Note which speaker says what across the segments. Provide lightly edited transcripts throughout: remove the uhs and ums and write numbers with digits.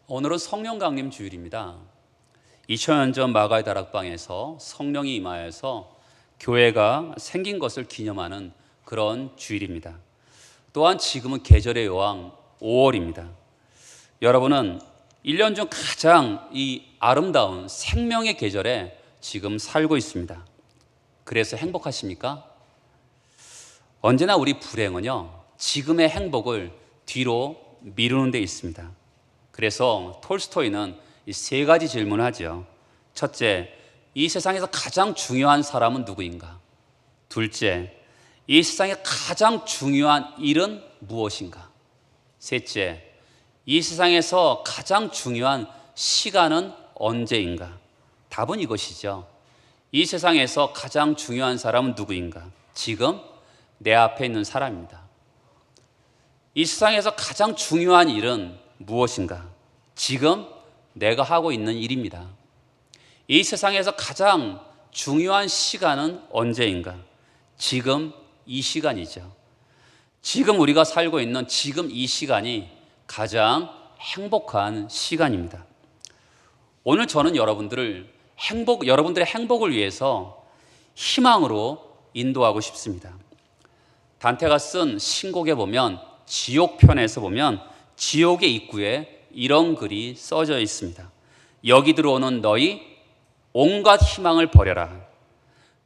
Speaker 1: 오늘은 성령 강림 주일입니다. 2000년 전 마가의 다락방에서 성령이 임하여서 교회가 생긴 것을 기념하는 그런 주일입니다. 또한 지금은 계절의 여왕 5월입니다. 여러분은 1년 중 가장 이 아름다운 생명의 계절에 지금 살고 있습니다. 그래서 행복하십니까? 언제나 우리 불행은요, 지금의 행복을 뒤로 미루는 데 있습니다. 그래서 톨스토이는 이 세 가지 질문을 하죠. 첫째, 이 세상에서 가장 중요한 사람은 누구인가? 둘째, 이 세상에 가장 중요한 일은 무엇인가? 셋째, 이 세상에서 가장 중요한 시간은 언제인가? 답은 이것이죠. 이 세상에서 가장 중요한 사람은 누구인가? 지금 내 앞에 있는 사람입니다. 이 세상에서 가장 중요한 일은 무엇인가? 지금 내가 하고 있는 일입니다. 이 세상에서 가장 중요한 시간은 언제인가? 지금 이 시간이죠. 지금 우리가 살고 있는 지금 이 시간이 가장 행복한 시간입니다. 오늘 저는 여러분들의 행복을 위해서 희망으로 인도하고 싶습니다. 단테가 쓴 신곡에 보면 지옥편에서 보면 지옥의 입구에 이런 글이 써져 있습니다. 여기 들어오는 너희 온갖 희망을 버려라.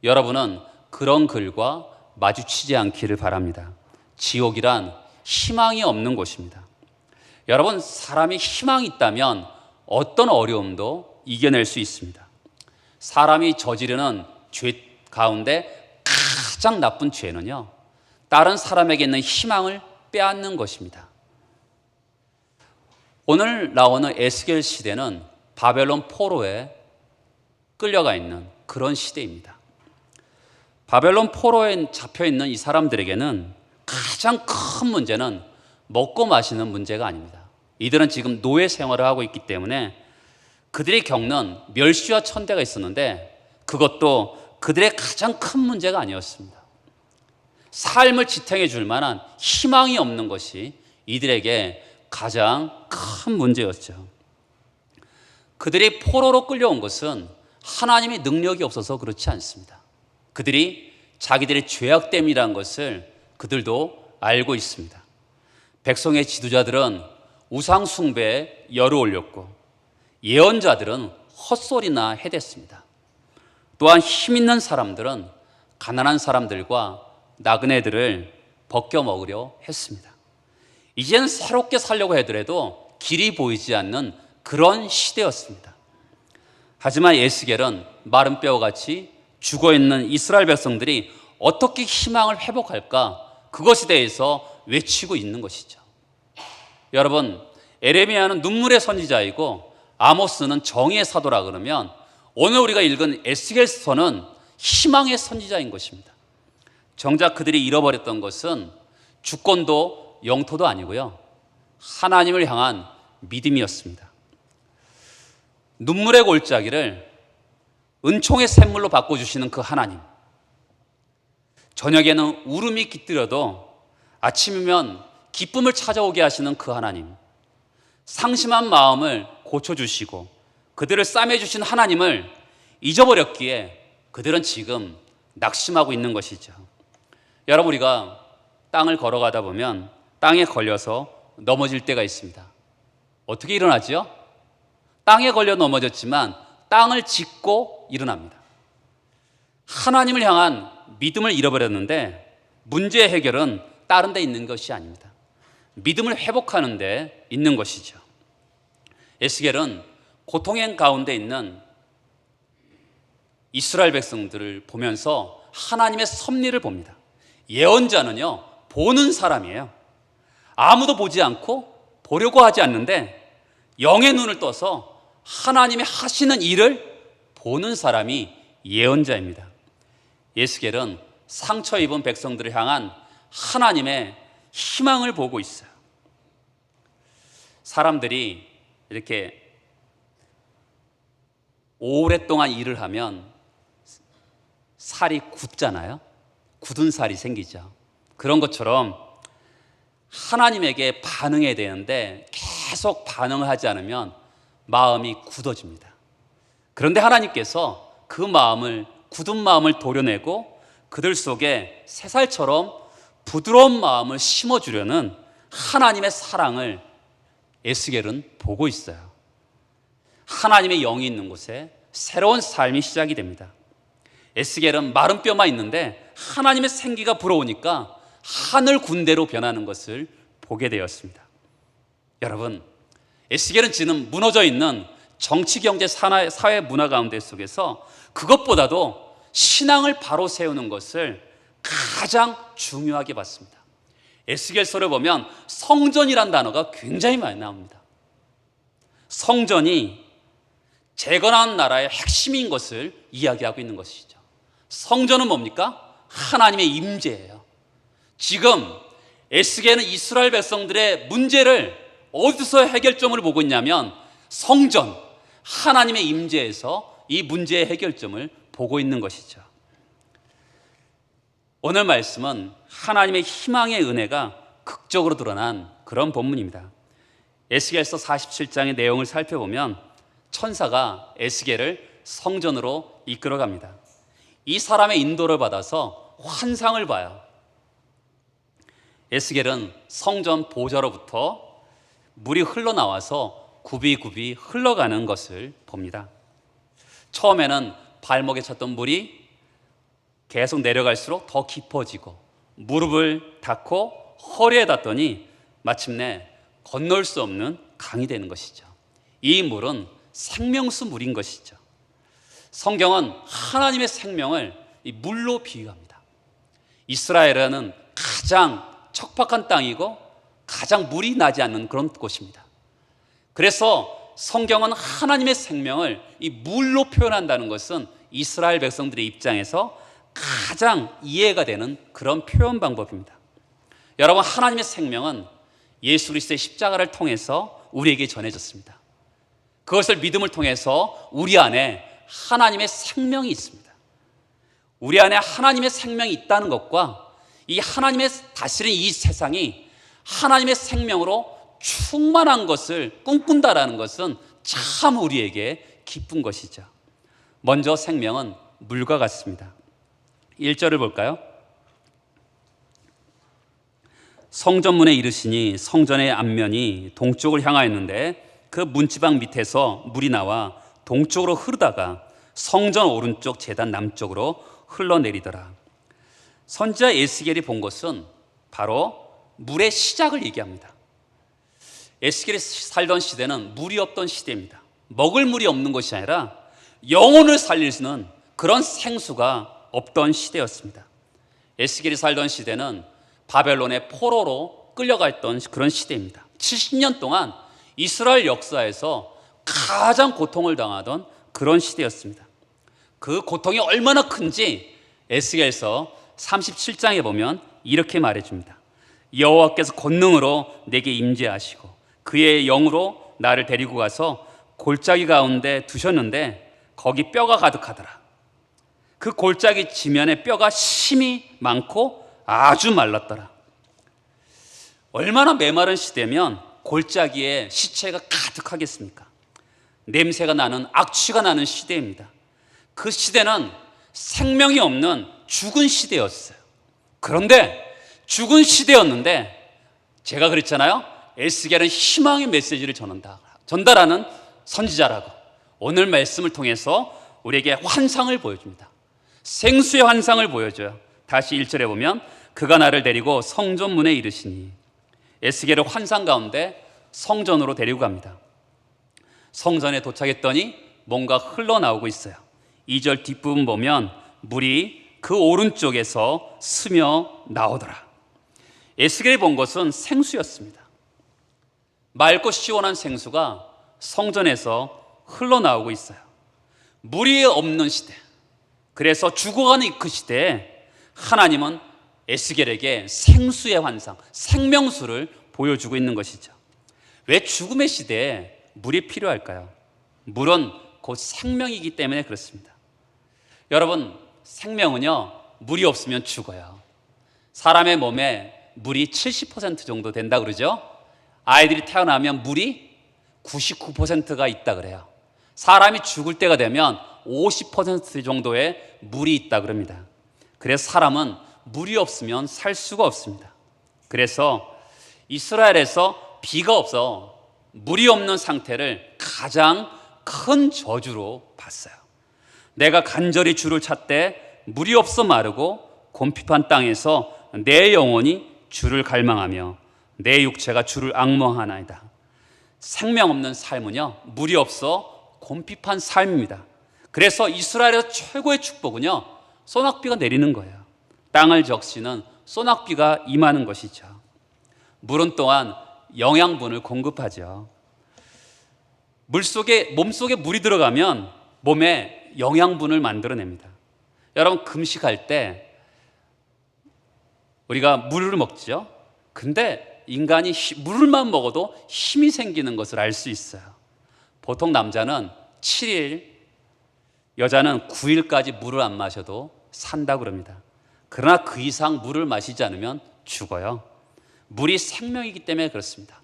Speaker 1: 여러분은 그런 글과 마주치지 않기를 바랍니다. 지옥이란 희망이 없는 곳입니다. 여러분, 사람이 희망이 있다면 어떤 어려움도 이겨낼 수 있습니다. 사람이 저지르는 죄 가운데 가장 나쁜 죄는요, 다른 사람에게 있는 희망을 빼앗는 것입니다. 오늘 나오는 에스겔 시대는 바벨론 포로에 끌려가 있는 그런 시대입니다. 바벨론 포로에 잡혀 있는 이 사람들에게는 가장 큰 문제는 먹고 마시는 문제가 아닙니다. 이들은 지금 노예 생활을 하고 있기 때문에 그들이 겪는 멸시와 천대가 있었는데 그것도 그들의 가장 큰 문제가 아니었습니다. 삶을 지탱해 줄 만한 희망이 없는 것이 이들에게 가장 큰 문제였죠. 그들이 포로로 끌려온 것은 하나님의 능력이 없어서 그렇지 않습니다. 그들이 자기들의 죄악 때문이라는 것을 그들도 알고 있습니다. 백성의 지도자들은 우상 숭배에 열을 올렸고 예언자들은 헛소리나 해댔습니다. 또한 힘 있는 사람들은 가난한 사람들과 나그네들을 벗겨 먹으려 했습니다. 이제는 새롭게 살려고 하더라도 길이 보이지 않는 그런 시대였습니다. 하지만 에스겔은 마른 뼈와 같이 죽어있는 이스라엘 백성들이 어떻게 희망을 회복할까? 그것에 대해서 외치고 있는 것이죠. 여러분, 에레미야는 눈물의 선지자이고 아모스는 정의의 사도라 그러면 오늘 우리가 읽은 에스겔서는 희망의 선지자인 것입니다. 정작 그들이 잃어버렸던 것은 주권도 영토도 아니고요, 하나님을 향한 믿음이었습니다. 눈물의 골짜기를 은총의 샘물로 바꿔주시는 그 하나님, 저녁에는 울음이 깃들여도 아침이면 기쁨을 찾아오게 하시는 그 하나님, 상심한 마음을 고쳐주시고 그들을 싸매주신 하나님을 잊어버렸기에 그들은 지금 낙심하고 있는 것이죠. 여러분, 우리가 땅을 걸어가다 보면 땅에 걸려서 넘어질 때가 있습니다. 어떻게 일어나죠? 땅에 걸려 넘어졌지만 땅을 짚고 일어납니다. 하나님을 향한 믿음을 잃어버렸는데 문제의 해결은 다른 데 있는 것이 아닙니다. 믿음을 회복하는 데 있는 것이죠. 에스겔은 고통의 가운데 있는 이스라엘 백성들을 보면서 하나님의 섭리를 봅니다. 예언자는요, 보는 사람이에요. 아무도 보지 않고 보려고 하지 않는데 영의 눈을 떠서 하나님이 하시는 일을 보는 사람이 예언자입니다. 에스겔은 상처 입은 백성들을 향한 하나님의 희망을 보고 있어요. 사람들이 이렇게 오랫동안 일을 하면 살이 굳잖아요. 굳은 살이 생기죠. 그런 것처럼 하나님에게 반응해야 되는데 계속 반응을 하지 않으면 마음이 굳어집니다. 그런데 하나님께서 그 마음을, 굳은 마음을 도려내고 그들 속에 새살처럼 부드러운 마음을 심어주려는 하나님의 사랑을 에스겔은 보고 있어요. 하나님의 영이 있는 곳에 새로운 삶이 시작이 됩니다. 에스겔은 마른 뼈만 있는데 하나님의 생기가 불어오니까 하늘 군대로 변하는 것을 보게 되었습니다. 여러분, 에스겔은 지금 무너져 있는 정치, 경제, 사회, 문화 가운데 속에서 그것보다도 신앙을 바로 세우는 것을 가장 중요하게 봤습니다. 에스겔서를 보면 성전이란 단어가 굉장히 많이 나옵니다. 성전이 재건한 나라의 핵심인 것을 이야기하고 있는 것이죠. 성전은 뭡니까? 하나님의 임재예요. 지금 에스겔은 이스라엘 백성들의 문제를 어디서 해결점을 보고 있냐면 성전, 하나님의 임재에서 이 문제의 해결점을 보고 있는 것이죠. 오늘 말씀은 하나님의 희망의 은혜가 극적으로 드러난 그런 본문입니다. 에스겔서 47장의 내용을 살펴보면 천사가 에스겔을 성전으로 이끌어갑니다. 이 사람의 인도를 받아서 환상을 봐요. 에스겔은 성전 보좌로부터 물이 흘러나와서 굽이굽이 흘러가는 것을 봅니다. 처음에는 발목에 찼던 물이 계속 내려갈수록 더 깊어지고 무릎을 닿고 허리에 닿더니 마침내 건널 수 없는 강이 되는 것이죠. 이 물은 생명수 물인 것이죠. 성경은 하나님의 생명을 이 물로 비유합니다. 이스라엘은 가장 척박한 땅이고 가장 물이 나지 않는 그런 곳입니다. 그래서 성경은 하나님의 생명을 이 물로 표현한다는 것은 이스라엘 백성들의 입장에서 가장 이해가 되는 그런 표현 방법입니다. 여러분, 하나님의 생명은 예수 그리스도의 십자가를 통해서 우리에게 전해졌습니다. 그것을 믿음을 통해서 우리 안에 하나님의 생명이 있습니다. 우리 안에 하나님의 생명이 있다는 것과 이 하나님의 다스리는 이 세상이 하나님의 생명으로 충만한 것을 꿈꾼다라는 것은 참 우리에게 기쁜 것이죠. 먼저 생명은 물과 같습니다. 1절을 볼까요? 성전문에 이르시니 성전의 앞면이 동쪽을 향하였는데 그 문지방 밑에서 물이 나와 동쪽으로 흐르다가 성전 오른쪽 제단 남쪽으로 흘러내리더라. 선지자 에스겔이 본 것은 바로 물의 시작을 얘기합니다. 에스겔이 살던 시대는 물이 없던 시대입니다. 먹을 물이 없는 것이 아니라 영혼을 살릴 수 있는 그런 생수가 없던 시대였습니다. 에스겔이 살던 시대는 바벨론의 포로로 끌려갔던 그런 시대입니다. 70년 동안 이스라엘 역사에서 가장 고통을 당하던 그런 시대였습니다. 그 고통이 얼마나 큰지 에스겔서 37장에 보면 이렇게 말해줍니다. 여호와께서 권능으로 내게 임재하시고 그의 영으로 나를 데리고 가서 골짜기 가운데 두셨는데 거기 뼈가 가득하더라. 그 골짜기 지면에 뼈가 심이 많고 아주 말랐더라. 얼마나 메마른 시대면 골짜기에 시체가 가득하겠습니까? 냄새가 나는, 악취가 나는 시대입니다. 그 시대는 생명이 없는 죽은 시대였어요. 그런데 죽은 시대였는데 제가 그랬잖아요. 에스겔은 희망의 메시지를 전달하는 선지자라고. 오늘 말씀을 통해서 우리에게 환상을 보여줍니다. 생수의 환상을 보여줘요. 다시 1절에 보면 그가 나를 데리고 성전 문에 이르시니, 에스겔을 환상 가운데 성전으로 데리고 갑니다. 성전에 도착했더니 뭔가 흘러나오고 있어요. 2절 뒷부분 보면 물이 그 오른쪽에서 스며 나오더라. 에스겔이 본 것은 생수였습니다. 맑고 시원한 생수가 성전에서 흘러나오고 있어요. 물이 없는 시대, 그래서 죽어가는 그 시대에 하나님은 에스겔에게 생수의 환상, 생명수를 보여주고 있는 것이죠. 왜 죽음의 시대에 물이 필요할까요? 물은 곧 생명이기 때문에 그렇습니다. 여러분, 생명은요, 물이 없으면 죽어요. 사람의 몸에 물이 70% 정도 된다 그러죠? 아이들이 태어나면 물이 99%가 있다 그래요. 사람이 죽을 때가 되면 50% 정도의 물이 있다 그럽니다. 그래서 사람은 물이 없으면 살 수가 없습니다. 그래서 이스라엘에서 비가 없어 물이 없는 상태를 가장 큰 저주로 봤어요. 내가 간절히 주를 찾되 물이 없어 마르고 곰핍한 땅에서 내 영혼이 주를 갈망하며 내 육체가 주를 앙모하나이다. 생명 없는 삶은요, 물이 없어 곰핍한 삶입니다. 그래서 이스라엘에서 최고의 축복은요, 소낙비가 내리는 거예요. 땅을 적시는 소낙비가 임하는 것이죠. 물은 또한 영양분을 공급하죠. 몸속에 물이 들어가면 몸에 영양분을 만들어냅니다. 여러분, 금식할 때 우리가 물을 먹죠. 근데 인간이 물만 먹어도 힘이 생기는 것을 알 수 있어요. 보통 남자는 7일, 여자는 9일까지 물을 안 마셔도 산다고 그럽니다. 그러나 그 이상 물을 마시지 않으면 죽어요. 물이 생명이기 때문에 그렇습니다.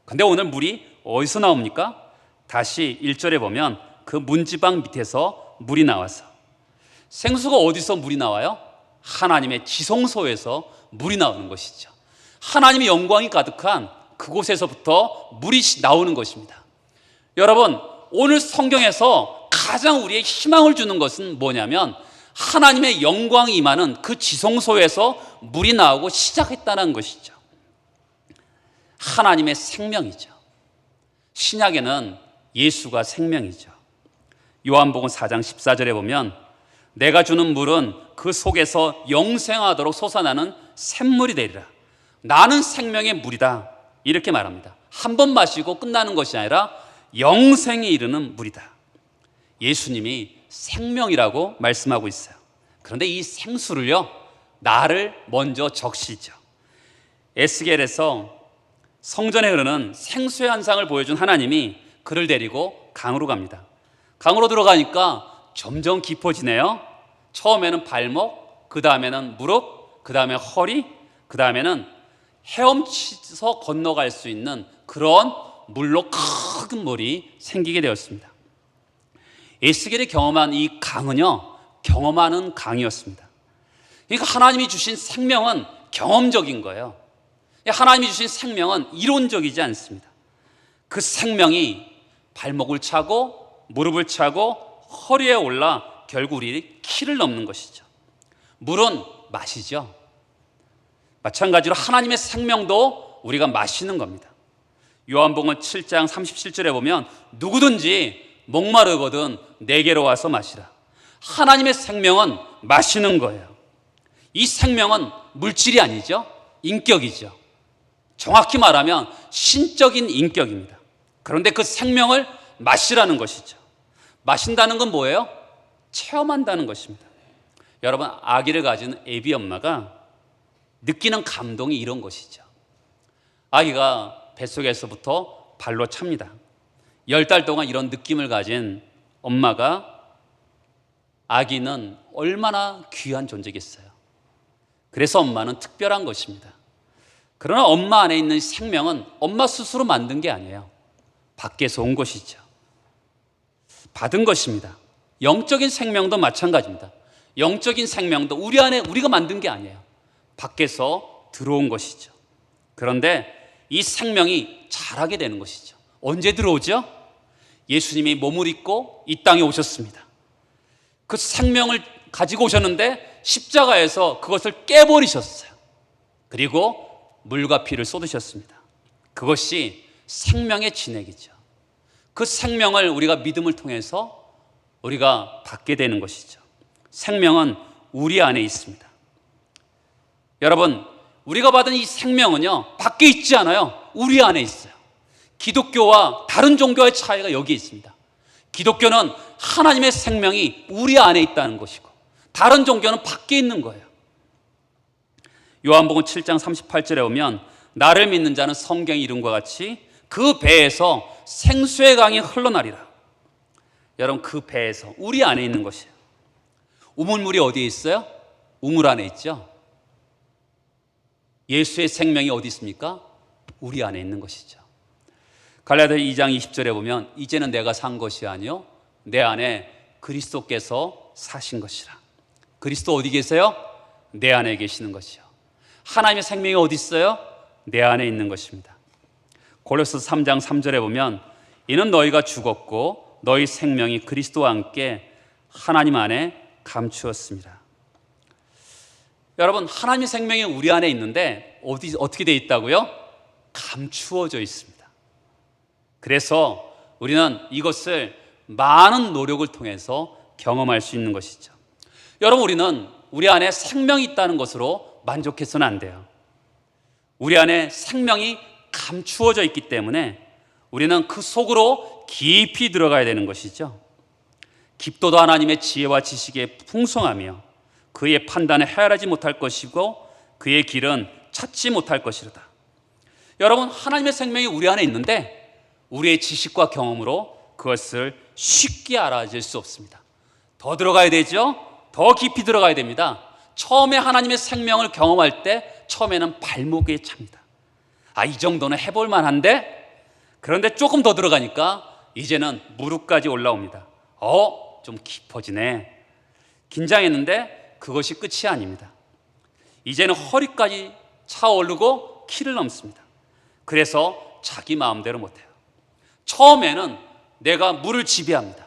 Speaker 1: 근데 오늘 물이 어디서 나옵니까? 다시 1절에 보면 그 문지방 밑에서 물이 나와서, 생수가 어디서 물이 나와요? 하나님의 지성소에서 물이 나오는 것이죠. 하나님의 영광이 가득한 그곳에서부터 물이 나오는 것입니다. 여러분, 오늘 성경에서 가장 우리의 희망을 주는 것은 뭐냐면 하나님의 영광이 임하는 그 지성소에서 물이 나오고 시작했다는 것이죠. 하나님의 생명이죠. 신약에는 예수가 생명이죠. 요한복음 4장 14절에 보면 내가 주는 물은 그 속에서 영생하도록 솟아나는 샘물이 되리라. 나는 생명의 물이다. 이렇게 말합니다. 한 번 마시고 끝나는 것이 아니라 영생에 이르는 물이다. 예수님이 생명이라고 말씀하고 있어요. 그런데 이 생수를요, 나를 먼저 적시죠. 에스겔에서 성전에 흐르는 생수의 한상을 보여준 하나님이 그를 데리고 강으로 갑니다. 강으로 들어가니까 점점 깊어지네요. 처음에는 발목, 그 다음에는 무릎, 그 다음에 허리, 그 다음에는 헤엄치서 건너갈 수 있는 그런 물로 큰 물이 생기게 되었습니다. 에스겔이 경험한 이 강은요, 경험하는 강이었습니다. 그러니까 하나님이 주신 생명은 경험적인 거예요. 하나님이 주신 생명은 이론적이지 않습니다. 그 생명이 발목을 차고 무릎을 차고 허리에 올라 결국 우리 키를 넘는 것이죠. 물은 마시죠. 마찬가지로 하나님의 생명도 우리가 마시는 겁니다. 요한복음 7장 37절에 보면 누구든지 목마르거든 내게로 와서 마시라. 하나님의 생명은 마시는 거예요. 이 생명은 물질이 아니죠. 인격이죠. 정확히 말하면 신적인 인격입니다. 그런데 그 생명을 마시라는 것이죠. 마신다는 건 뭐예요? 체험한다는 것입니다. 여러분, 아기를 가진 애비 엄마가 느끼는 감동이 이런 것이죠. 아기가 뱃속에서부터 발로 찹니다. 10달 동안 이런 느낌을 가진 엄마가, 아기는 얼마나 귀한 존재겠어요. 그래서 엄마는 특별한 것입니다. 그러나 엄마 안에 있는 생명은 엄마 스스로 만든 게 아니에요. 밖에서 온 것이죠. 받은 것입니다. 영적인 생명도 마찬가지입니다. 영적인 생명도 우리 안에 우리가 만든 게 아니에요. 밖에서 들어온 것이죠. 그런데 이 생명이 자라게 되는 것이죠. 언제 들어오죠? 예수님이 몸을 입고 이 땅에 오셨습니다. 그 생명을 가지고 오셨는데 십자가에서 그것을 깨버리셨어요. 그리고 물과 피를 쏟으셨습니다. 그것이 생명의 진액이죠. 그 생명을 우리가 믿음을 통해서 우리가 받게 되는 것이죠. 생명은 우리 안에 있습니다. 여러분, 우리가 받은 이 생명은요, 밖에 있지 않아요. 우리 안에 있어요. 기독교와 다른 종교의 차이가 여기에 있습니다. 기독교는 하나님의 생명이 우리 안에 있다는 것이고, 다른 종교는 밖에 있는 거예요. 요한복음 7장 38절에 오면 나를 믿는 자는 성경의 이름과 같이 그 배에서 생수의 강이 흘러나리라. 여러분, 그 배에서 우리 안에 있는 것이에요. 우물물이 어디에 있어요? 우물 안에 있죠. 예수의 생명이 어디 있습니까? 우리 안에 있는 것이죠. 갈라디아 2장 20절에 보면 이제는 내가 산 것이 아니요 내 안에 그리스도께서 사신 것이라. 그리스도 어디 계세요? 내 안에 계시는 것이요. 하나님의 생명이 어디 있어요? 내 안에 있는 것입니다. 골로새 3장 3절에 보면 이는 너희가 죽었고 너희 생명이 그리스도와 함께 하나님 안에 감추었습니다. 여러분, 하나님의 생명이 우리 안에 있는데 어떻게 되어 있다고요? 감추어져 있습니다. 그래서 우리는 이것을 많은 노력을 통해서 경험할 수 있는 것이죠. 여러분, 우리는 우리 안에 생명이 있다는 것으로 만족해서는 안 돼요. 우리 안에 생명이 감추어져 있기 때문에 우리는 그 속으로 깊이 들어가야 되는 것이죠. 깊도도 하나님의 지혜와 지식에 풍성하며 그의 판단을 헤아리지 못할 것이고 그의 길은 찾지 못할 것이로다. 여러분, 하나님의 생명이 우리 안에 있는데 우리의 지식과 경험으로 그것을 쉽게 알아질 수 없습니다. 더 들어가야 되죠? 더 깊이 들어가야 됩니다. 처음에 하나님의 생명을 경험할 때 처음에는 발목에 찹니다. 이 정도는 해볼 만한데? 그런데 조금 더 들어가니까 이제는 무릎까지 올라옵니다. 좀 깊어지네. 긴장했는데 그것이 끝이 아닙니다. 이제는 허리까지 차오르고 키를 넘습니다. 그래서 자기 마음대로 못해요. 처음에는 내가 물을 지배합니다.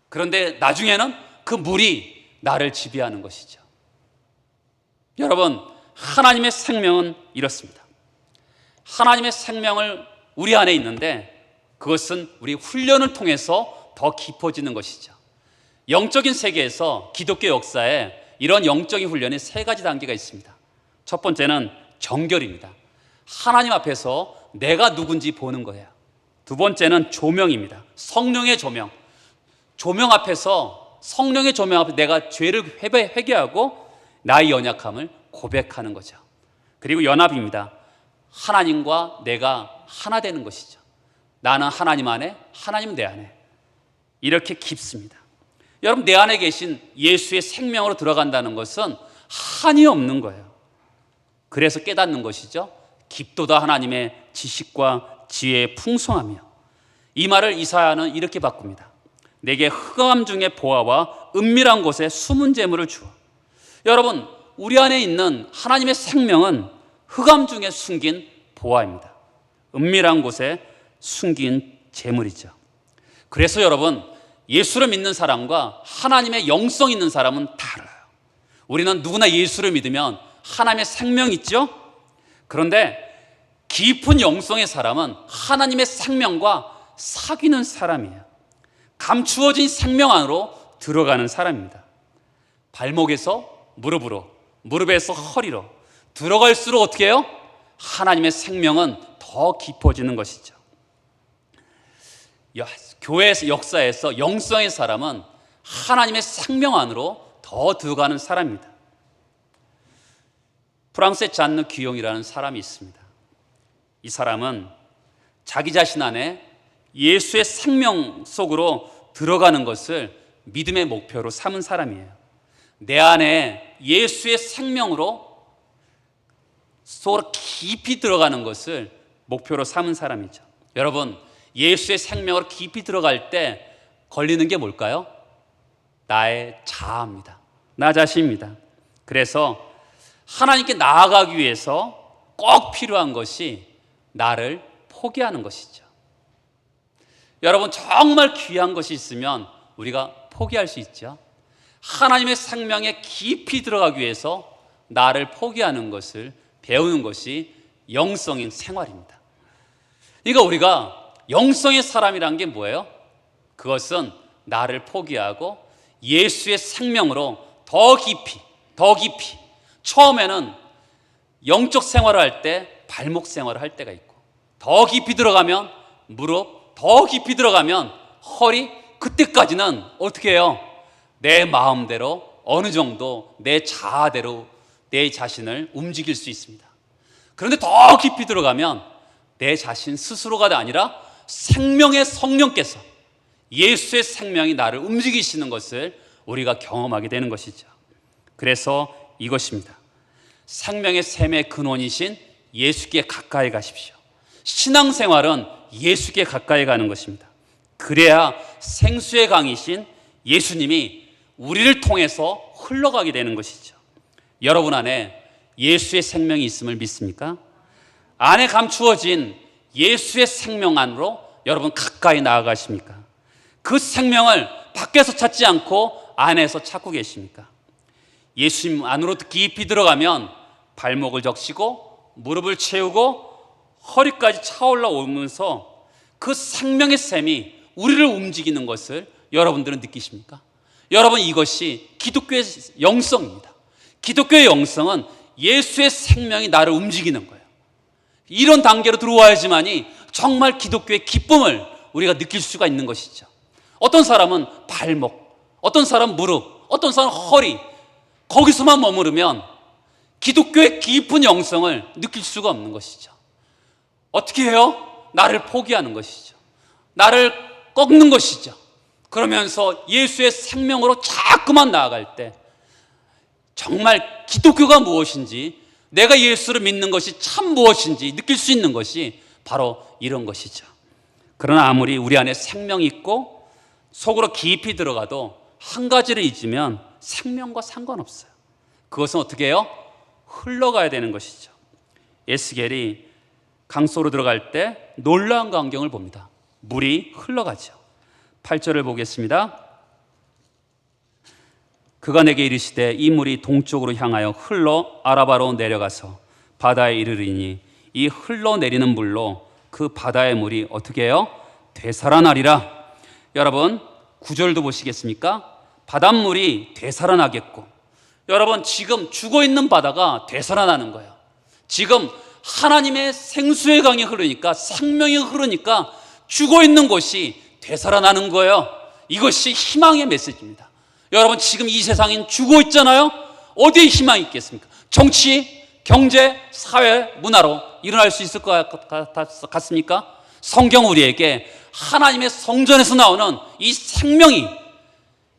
Speaker 1: 그런데 나중에는 그 물이 나를 지배하는 것이죠. 여러분, 하나님의 생명은 이렇습니다. 하나님의 생명을 우리 안에 있는데 그것은 우리 훈련을 통해서 더 깊어지는 것이죠. 영적인 세계에서 기독교 역사에 이런 영적인 훈련의 세 가지 단계가 있습니다. 첫 번째는 정결입니다. 하나님 앞에서 내가 누군지 보는 거예요. 두 번째는 조명입니다. 성령의 조명. 조명 앞에서, 성령의 조명 앞에 내가 죄를 회개하고 나의 연약함을 고백하는 거죠. 그리고 연합입니다. 하나님과 내가 하나 되는 것이죠. 나는 하나님 안에, 하나님은 내 안에. 이렇게 깊습니다. 여러분, 내 안에 계신 예수의 생명으로 들어간다는 것은 한이 없는 거예요. 그래서 깨닫는 것이죠. 깊도다 하나님의 지식과 지혜에 풍성하며. 이 말을 이사야는 이렇게 바꿉니다. 내게 흑암 중에 보화와 은밀한 곳에 숨은 재물을 주어. 여러분, 우리 안에 있는 하나님의 생명은 흑암 중에 숨긴 보화입니다. 은밀한 곳에 숨긴 재물이죠. 그래서 여러분, 예수를 믿는 사람과 하나님의 영성 있는 사람은 달라요. 우리는 누구나 예수를 믿으면 하나님의 생명이 있죠? 그런데 깊은 영성의 사람은 하나님의 생명과 사귀는 사람이에요. 감추어진 생명 안으로 들어가는 사람입니다. 발목에서 무릎으로, 무릎에서 허리로 들어갈수록 어떻게 해요? 하나님의 생명은 더 깊어지는 것이죠. 교회 역사에서 영성의 사람은 하나님의 생명 안으로 더 들어가는 사람입니다. 프랑스의 잔느 귀용이라는 사람이 있습니다. 이 사람은 자기 자신 안에 예수의 생명 속으로 들어가는 것을 믿음의 목표로 삼은 사람이에요. 내 안에 예수의 생명으로 속으로 깊이 들어가는 것을 목표로 삼은 사람이죠. 여러분, 예수의 생명으로 깊이 들어갈 때 걸리는 게 뭘까요? 나의 자아입니다. 나 자신입니다. 그래서 하나님께 나아가기 위해서 꼭 필요한 것이 나를 포기하는 것이죠. 여러분, 정말 귀한 것이 있으면 우리가 포기할 수 있죠. 하나님의 생명에 깊이 들어가기 위해서 나를 포기하는 것을 배우는 것이 영성인 생활입니다. 그러니까 우리가 영성의 사람이란 게 뭐예요? 그것은 나를 포기하고 예수의 생명으로 더 깊이 처음에는 영적 생활을 할 때 발목 생활을 할 때가 있고 더 깊이 들어가면 무릎, 더 깊이 들어가면 허리, 그때까지는 어떻게 해요? 내 마음대로 어느 정도 내 자아대로 내 자신을 움직일 수 있습니다. 그런데 더 깊이 들어가면 내 자신 스스로가 아니라 생명의 성령께서 예수의 생명이 나를 움직이시는 것을 우리가 경험하게 되는 것이죠. 그래서 이것입니다. 생명의 샘의 근원이신 예수께 가까이 가십시오. 신앙생활은 예수께 가까이 가는 것입니다. 그래야 생수의 강이신 예수님이 우리를 통해서 흘러가게 되는 것이죠. 여러분 안에 예수의 생명이 있음을 믿습니까? 안에 감추어진 예수의 생명 안으로 여러분 가까이 나아가십니까? 그 생명을 밖에서 찾지 않고 안에서 찾고 계십니까? 예수님 안으로 깊이 들어가면 발목을 적시고 무릎을 채우고 허리까지 차올라 오면서 그 생명의 샘이 우리를 움직이는 것을 여러분들은 느끼십니까? 여러분, 이것이 기독교의 영성입니다. 기독교의 영성은 예수의 생명이 나를 움직이는 거예요. 이런 단계로 들어와야지만이 정말 기독교의 기쁨을 우리가 느낄 수가 있는 것이죠. 어떤 사람은 발목, 어떤 사람은 무릎, 어떤 사람은 허리, 거기서만 머무르면 기독교의 깊은 영성을 느낄 수가 없는 것이죠. 어떻게 해요? 나를 포기하는 것이죠. 나를 꺾는 것이죠. 그러면서 예수의 생명으로 자꾸만 나아갈 때 정말 기독교가 무엇인지, 내가 예수를 믿는 것이 참 무엇인지 느낄 수 있는 것이 바로 이런 것이죠. 그러나 아무리 우리 안에 생명이 있고 속으로 깊이 들어가도 한 가지를 잊으면 생명과 상관없어요. 그것은 어떻게 해요? 흘러가야 되는 것이죠. 에스겔이 강속으로 들어갈 때 놀라운 광경을 봅니다. 물이 흘러가죠. 8절을 보겠습니다. 그가 내게 이르시되 이 물이 동쪽으로 향하여 흘러 아라바로 내려가서 바다에 이르리니 이 흘러내리는 물로 그 바다의 물이 어떻게 해요? 되살아나리라. 여러분 9절도 보시겠습니까? 바닷물이 되살아나겠고, 여러분 지금 죽어있는 바다가 되살아나는 거예요. 지금 하나님의 생수의 강이 흐르니까, 생명이 흐르니까 죽어있는 곳이 되살아나는 거예요. 이것이 희망의 메시지입니다. 여러분 지금 이 세상엔 죽어 있잖아요. 어디에 희망이 있겠습니까? 정치, 경제, 사회, 문화로 일어날 수 있을 것 같습니까? 성경 우리에게 하나님의 성전에서 나오는 이 생명이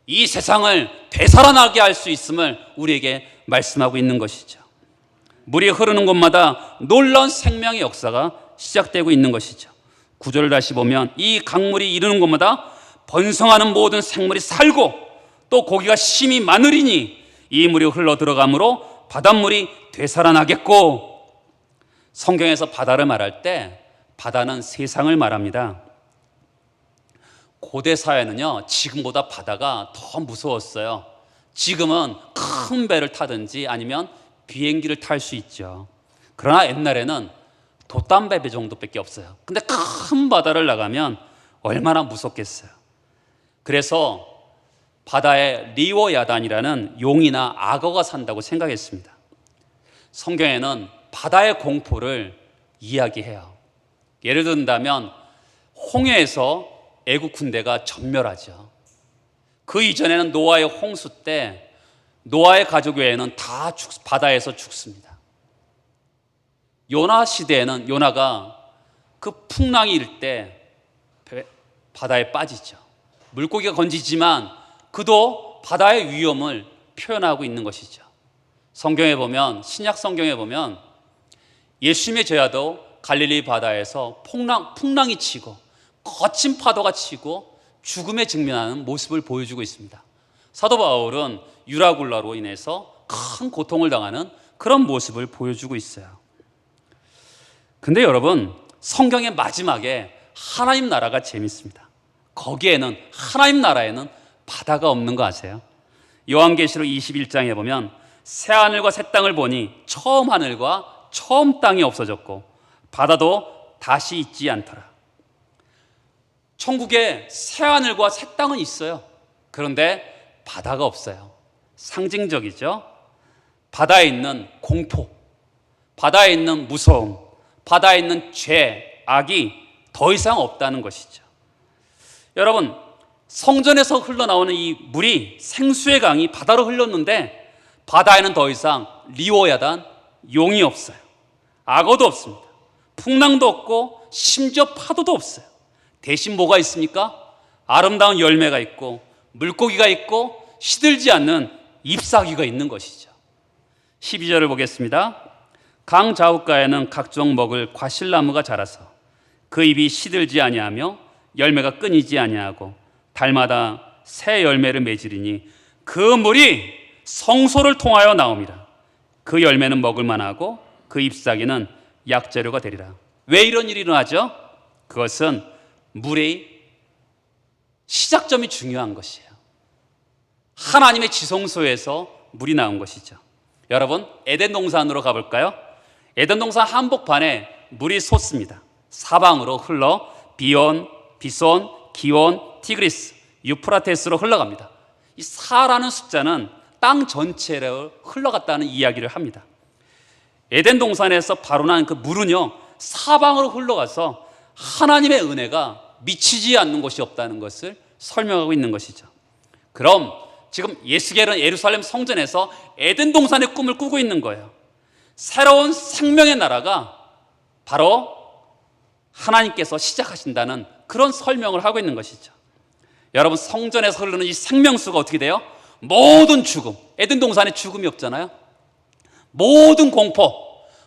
Speaker 1: 이 세상을 되살아나게 할 수 있음을 우리에게 말씀하고 있는 것이죠. 물이 흐르는 곳마다 놀라운 생명의 역사가 시작되고 있는 것이죠. 9절을 다시 보면 이 강물이 이르는 곳마다 번성하는 모든 생물이 살고 또 고기가 심히 많으리니 이 물이 흘러 들어가므로 바닷물이 되살아나겠고. 성경에서 바다를 말할 때 바다는 세상을 말합니다. 고대 사회는요, 지금보다 바다가 더 무서웠어요. 지금은 큰 배를 타든지 아니면 비행기를 탈 수 있죠. 그러나 옛날에는 돛담배 배 정도밖에 없어요. 근데 큰 바다를 나가면 얼마나 무섭겠어요. 그래서 바다에 리워야단이라는 용이나 악어가 산다고 생각했습니다. 성경에는 바다의 공포를 이야기해요. 예를 든다면 홍해에서 애국 군대가 전멸하죠. 그 이전에는 노아의 홍수 때 노아의 가족 외에는 다 바다에서 죽습니다. 요나 시대에는 요나가 그 풍랑이 일 때 바다에 빠지죠. 물고기가 건지지만 그도 바다의 위험을 표현하고 있는 것이죠. 성경에 보면, 신약 성경에 보면 예수님의 제자도 갈릴리 바다에서 풍랑이 치고 거친 파도가 치고 죽음에 직면하는 모습을 보여주고 있습니다. 사도 바울은 유라굴라로 인해서 큰 고통을 당하는 그런 모습을 보여주고 있어요. 근데 여러분, 성경의 마지막에 하나님 나라가 재밌습니다. 거기에는, 하나님 나라에는 바다가 없는 거 아세요? 요한계시록 21장에 보면 새하늘과 새 땅을 보니 처음 하늘과 처음 땅이 없어졌고 바다도 다시 있지 않더라. 천국에 새하늘과 새 땅은 있어요. 그런데 바다가 없어요. 상징적이죠. 바다에 있는 공포, 바다에 있는 무서움, 바다에 있는 죄, 악이 더 이상 없다는 것이죠. 여러분, 성전에서 흘러나오는 이 물이, 생수의 강이 바다로 흘렀는데 바다에는 더 이상 리워야단, 용이 없어요. 악어도 없습니다. 풍랑도 없고 심지어 파도도 없어요. 대신 뭐가 있습니까? 아름다운 열매가 있고 물고기가 있고 시들지 않는 잎사귀가 있는 것이죠. 12절을 보겠습니다. 강 좌우가에는 각종 먹을 과실나무가 자라서 그 잎이 시들지 아니하며 열매가 끊이지 아니하고 달마다 새 열매를 맺으리니 그 물이 성소를 통하여 나옵니다. 그 열매는 먹을 만하고 그 잎사귀는 약재료가 되리라. 왜 이런 일이 일어나죠? 그것은 물의 시작점이 중요한 것이에요. 하나님의 지성소에서 물이 나온 것이죠. 여러분, 에덴 동산으로 가볼까요? 에덴 동산 한복판에 물이 솟습니다. 사방으로 흘러 비온, 비손, 기온, 티그리스, 유프라테스로 흘러갑니다. 이 4라는 숫자는 땅 전체로 흘러갔다는 이야기를 합니다. 에덴 동산에서 발원한 그 물은요, 사방으로 흘러가서 하나님의 은혜가 미치지 않는 곳이 없다는 것을 설명하고 있는 것이죠. 그럼 지금 예스겔은 예루살렘 성전에서 에덴 동산의 꿈을 꾸고 있는 거예요. 새로운 생명의 나라가 바로 하나님께서 시작하신다는 그런 설명을 하고 있는 것이죠. 여러분, 성전에서 흐르는 이 생명수가 어떻게 돼요? 모든 죽음, 에덴 동산에 죽음이 없잖아요. 모든 공포,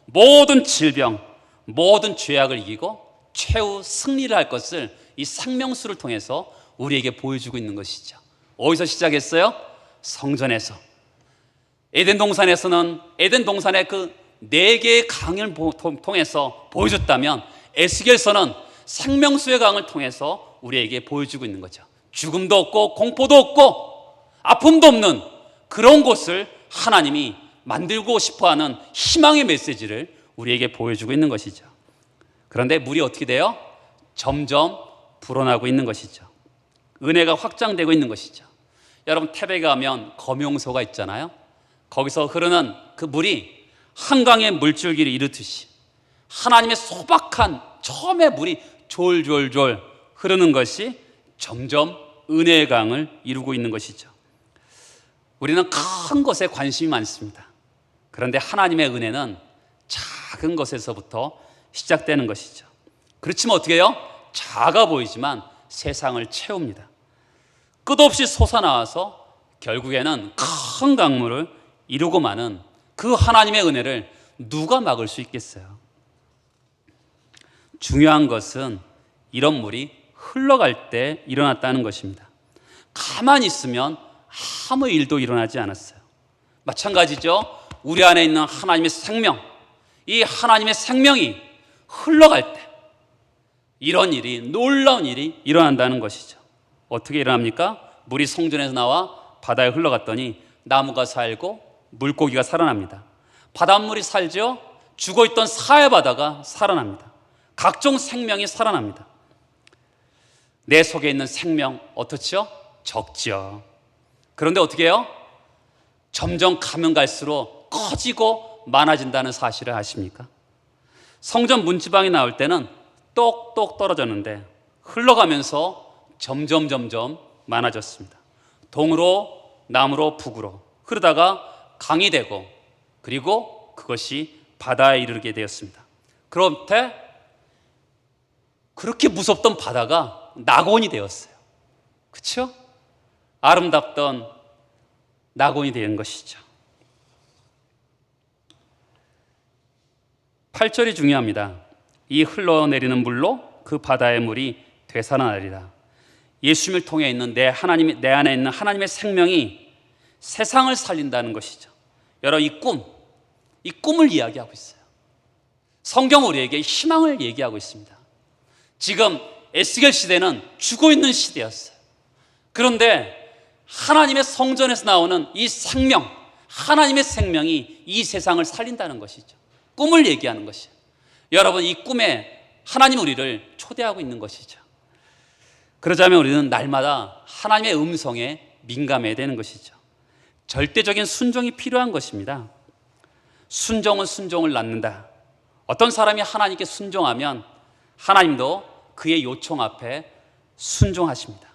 Speaker 1: 모든 질병, 모든 죄악을 이기고 최후 승리를 할 것을 이 생명수를 통해서 우리에게 보여주고 있는 것이죠. 어디서 시작했어요? 성전에서. 에덴 동산에서는 에덴 동산의 그 4개의 강을 통해서 보여줬다면 에스겔서는 생명수의 강을 통해서 우리에게 보여주고 있는 거죠. 죽음도 없고 공포도 없고 아픔도 없는 그런 곳을 하나님이 만들고 싶어하는 희망의 메시지를 우리에게 보여주고 있는 것이죠. 그런데 물이 어떻게 돼요? 점점 불어나고 있는 것이죠. 은혜가 확장되고 있는 것이죠. 여러분, 태백에 가면 검용소가 있잖아요. 거기서 흐르는 그 물이 한강의 물줄기를 이루듯이 하나님의 소박한 처음에 물이 졸졸졸 흐르는 것이 점점 은혜의 강을 이루고 있는 것이죠. 우리는 큰 것에 관심이 많습니다. 그런데 하나님의 은혜는 작은 것에서부터 시작되는 것이죠. 그렇지만 어떻게 해요? 작아 보이지만 세상을 채웁니다. 끝없이 솟아나와서 결국에는 큰 강물을 이루고 마는 그 하나님의 은혜를 누가 막을 수 있겠어요? 중요한 것은 이런 물이 흘러갈 때 일어났다는 것입니다. 가만히 있으면 아무 일도 일어나지 않았어요. 마찬가지죠. 우리 안에 있는 하나님의 생명, 이 하나님의 생명이 흘러갈 때 이런 일이, 놀라운 일이 일어난다는 것이죠. 어떻게 일어납니까? 물이 성전에서 나와 바다에 흘러갔더니 나무가 살고 물고기가 살아납니다. 바닷물이 살죠. 죽어있던 사해바다가 살아납니다. 각종 생명이 살아납니다. 내 속에 있는 생명 어떻죠? 적죠. 그런데 어떻게 해요? 점점 가면 갈수록 커지고 많아진다는 사실을 아십니까? 성전 문지방에 나올 때는 똑똑 떨어졌는데 흘러가면서 점점 많아졌습니다. 동으로, 남으로, 북으로 흐르다가 강이 되고 그리고 그것이 바다에 이르게 되었습니다. 그런데 그렇게 무섭던 바다가 낙원이 되었어요. 그렇죠? 아름답던 낙원이 된 것이죠. 8절이 중요합니다. 이 흘러내리는 물로 그 바다의 물이 되살아나리라. 예수님을 통해 있는 내 안에 있는 하나님의 생명이 세상을 살린다는 것이죠. 여러분, 이 꿈을 이야기하고 있어요. 성경 우리에게 희망을 얘기하고 있습니다. 지금 에스겔 시대는 죽어 있는 시대였어요. 그런데 하나님의 성전에서 나오는 이 생명, 하나님의 생명이 이 세상을 살린다는 것이죠. 꿈을 얘기하는 것이에요. 여러분, 이 꿈에 하나님 우리를 초대하고 있는 것이죠. 그러자면 우리는 날마다 하나님의 음성에 민감해야 되는 것이죠. 절대적인 순종이 필요한 것입니다. 순종은 순종을 낳는다. 어떤 사람이 하나님께 순종하면 하나님도 그의 요청 앞에 순종하십니다.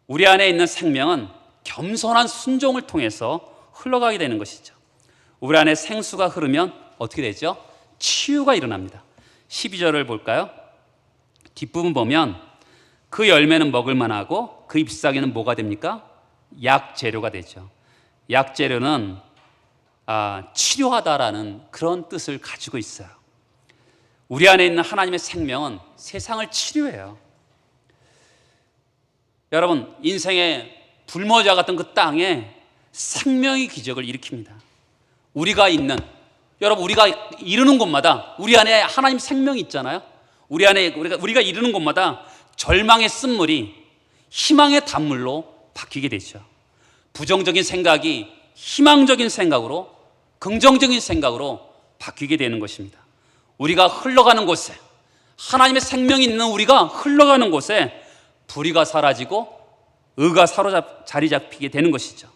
Speaker 1: 우리 안에 있는 생명은 겸손한 순종을 통해서 흘러가게 되는 것이죠. 우리 안에 생수가 흐르면 어떻게 되죠? 치유가 일어납니다. 12절을 볼까요? 뒷부분 보면 그 열매는 먹을 만하고 그 잎사귀는 뭐가 됩니까? 약재료가 되죠. 약재료는 치료하다라는 그런 뜻을 가지고 있어요. 우리 안에 있는 하나님의 생명은 세상을 치료해요. 여러분, 인생의 불모자 같은 그 땅에 생명의 기적을 일으킵니다. 우리가 이르는 곳마다 우리 안에 하나님 생명이 있잖아요. 우리 안에 우리가 이르는 곳마다 절망의 쓴물이 희망의 단물로 바뀌게 되죠. 부정적인 생각이 희망적인 생각으로, 긍정적인 생각으로 바뀌게 되는 것입니다. 우리가 흘러가는 곳에, 하나님의 생명이 있는 우리가 흘러가는 곳에 불의가 사라지고 의가 자리 잡히게 되는 것이죠.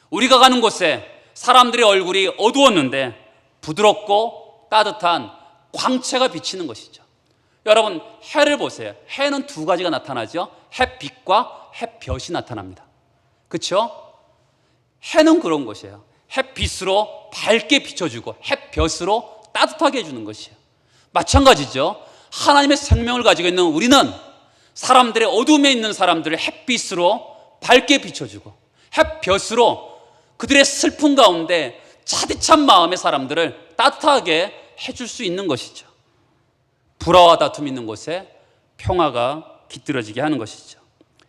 Speaker 1: 우리가 가는 곳에 사람들의 얼굴이 어두웠는데 부드럽고 따뜻한 광채가 비치는 것이죠. 여러분, 해를 보세요. 해는 두 가지가 나타나죠. 햇빛과 햇볕이 나타납니다. 그렇죠? 해는 그런 것이에요. 햇빛으로 밝게 비춰주고 햇볕으로 따뜻하게 해주는 것이에요. 마찬가지죠. 하나님의 생명을 가지고 있는 우리는 사람들의 어둠에 있는 사람들을 햇빛으로 밝게 비춰주고 햇볕으로 그들의 슬픔 가운데 차디찬 마음의 사람들을 따뜻하게 해줄 수 있는 것이죠. 불화와 다툼이 있는 곳에 평화가 깃들어지게 하는 것이죠.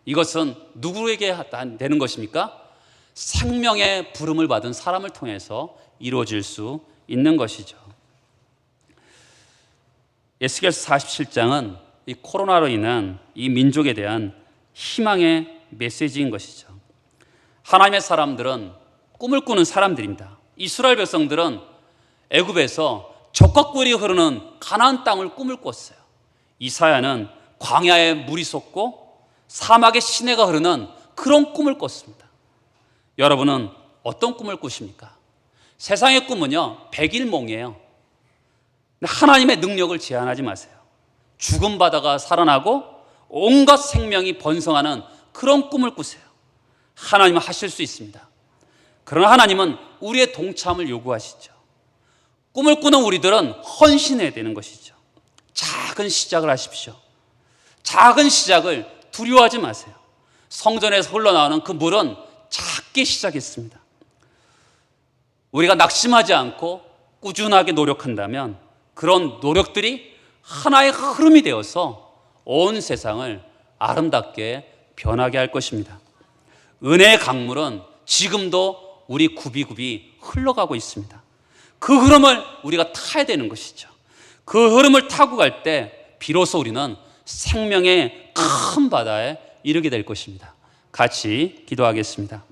Speaker 1: 이것은 누구에게 되는 것입니까? 생명의 부름을 받은 사람을 통해서 이루어질 수 있는 것이죠. 에스겔서 47장은 이 코로나로 인한 이 민족에 대한 희망의 메시지인 것이죠. 하나님의 사람들은 꿈을 꾸는 사람들입니다. 이스라엘 백성들은 애굽에서 적과 꿀이 흐르는 가나안 땅을 꿈을 꿨어요. 이사야는 광야에 물이 솟고 사막에 시내가 흐르는 그런 꿈을 꿨습니다. 여러분은 어떤 꿈을 꾸십니까? 세상의 꿈은요, 백일몽이에요. 하나님의 능력을 제한하지 마세요. 죽은 바다가 살아나고 온갖 생명이 번성하는 그런 꿈을 꾸세요. 하나님은 하실 수 있습니다. 그러나 하나님은 우리의 동참을 요구하시죠. 꿈을 꾸는 우리들은 헌신해야 되는 것이죠. 작은 시작을 하십시오. 작은 시작을 두려워하지 마세요. 성전에서 흘러나오는 그 물은 작게 시작했습니다. 우리가 낙심하지 않고 꾸준하게 노력한다면 그런 노력들이 하나의 흐름이 되어서 온 세상을 아름답게 변하게 할 것입니다. 은혜의 강물은 지금도 우리 굽이굽이 흘러가고 있습니다. 그 흐름을 우리가 타야 되는 것이죠. 그 흐름을 타고 갈 때 비로소 우리는 생명의 큰 바다에 이르게 될 것입니다. 같이 기도하겠습니다.